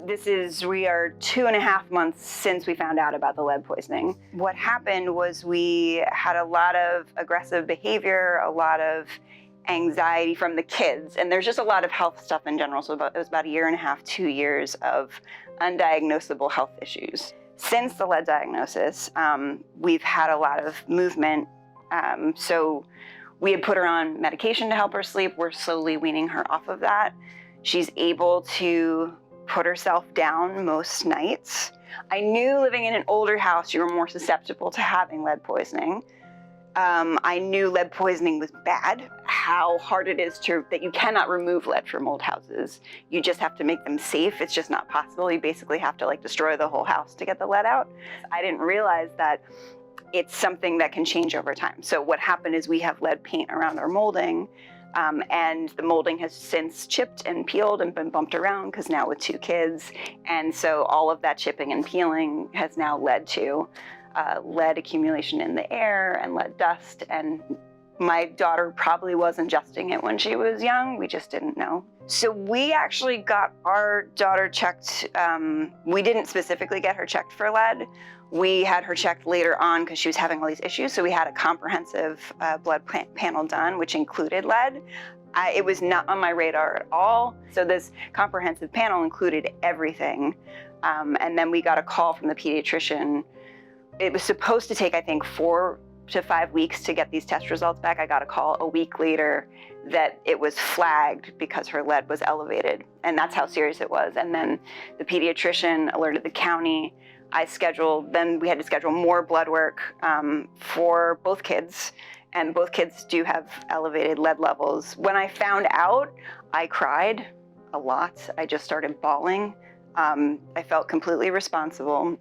We are 2.5 months since we found out about the lead poisoning. What happened was we had a lot of aggressive behavior, a lot of anxiety from the kids, and there's just a lot of health stuff in general. So it was about 1.5 to 2 years of undiagnosable health issues. Since the lead diagnosis, we've had a lot of movement. So we had put her on medication to help her sleep. We're slowly weaning her off of that. She's able to put herself down most nights. I knew living in an older house, you were more susceptible to having lead poisoning. I knew lead poisoning was bad, how hard it is that you cannot remove lead from old houses. You just have to make them safe. It's just not possible. You basically have to destroy the whole house to get the lead out. I didn't realize that it's something that can change over time. So what happened is we have lead paint around our molding, and the molding has since chipped and peeled and been bumped around because now with 2 kids. And so all of that chipping and peeling has now led to lead accumulation in the air and lead dust. And my daughter probably was ingesting it when she was young. We just didn't know. So we actually got our daughter checked. We didn't specifically get her checked for lead. We had her checked later on because she was having all these issues. So we had a comprehensive blood panel done, which included lead. It was not on my radar at all. So this comprehensive panel included everything. And then we got a call from the pediatrician. It was supposed to take, I think, 4 to 5 weeks to get these test results back. I got a call a week later that it was flagged because her lead was elevated. And that's how serious it was. And then the pediatrician alerted the county. Then we had to schedule more blood work for both kids. And both kids do have elevated lead levels. When I found out, I cried a lot. I just started bawling. I felt completely responsible.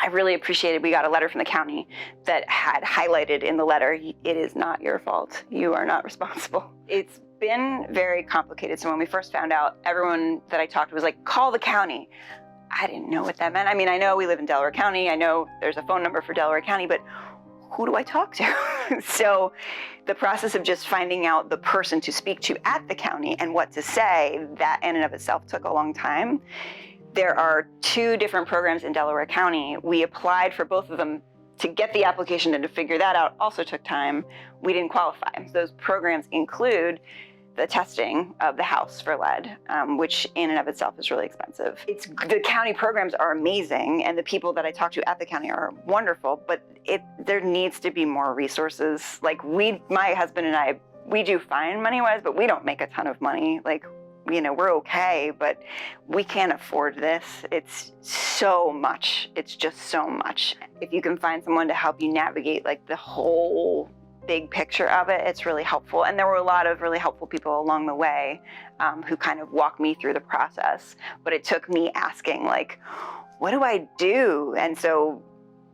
I really appreciated, we got a letter from the county that had highlighted in the letter, it is not your fault. You are not responsible. It's been very complicated. So when we first found out, everyone that I talked to was like, call the county. I didn't know what that meant. I mean, I know we live in Delaware County. I know there's a phone number for Delaware County, but who do I talk to? So the process of just finding out the person to speak to at the county and what to say, that in and of itself took a long time. There are 2 different programs in Delaware County. We applied for both of them. To get the application and to figure that out also took time. We didn't qualify. Those programs include the testing of the house for lead, which in and of itself is really expensive. The county programs are amazing, and the people that I talk to at the county are wonderful, but there needs to be more resources. My husband and I, we do fine money-wise, but we don't make a ton of money. We're okay, but we can't afford this. It's so much. It's just so much. If you can find someone to help you navigate the whole big picture of it, it's really helpful. And there were a lot of really helpful people along the way who kind of walked me through the process. But it took me asking, what do I do? And so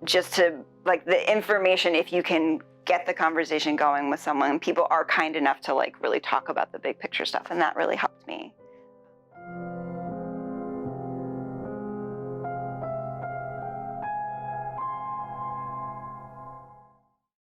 just to, the information, if you can get the conversation going with someone, people are kind enough to really talk about the big picture stuff, and that really helped me.